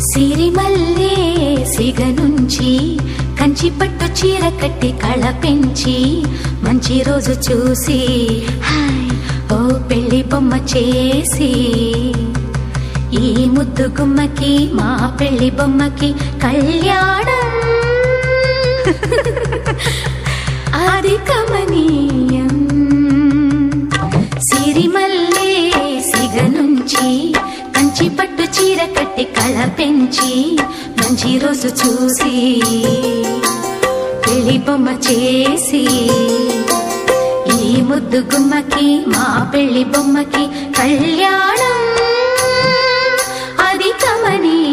సిరిమల్లే సిగ నుంచి కంచి పట్టు చీర కట్టి కళ పెంచి మంచి రోజు చూసి హాయ్ ఓ పెళ్లి బొమ్మ చేసి ఈ ముద్దు గుమ్మకి మా పెళ్లి బొమ్మకి కళ్యాణం అది కమనీయం. సిరిమల్లే సిగ నుంచి కంచి పట్టు చీర కట్టి కళ పెంచి మంచి రోజు చూసి పెళ్లి బొమ్మ చేసి ఈ ముద్దు గుమ్మకి మా పెళ్లి బొమ్మకి కళ్యాణం అది కమనీయం.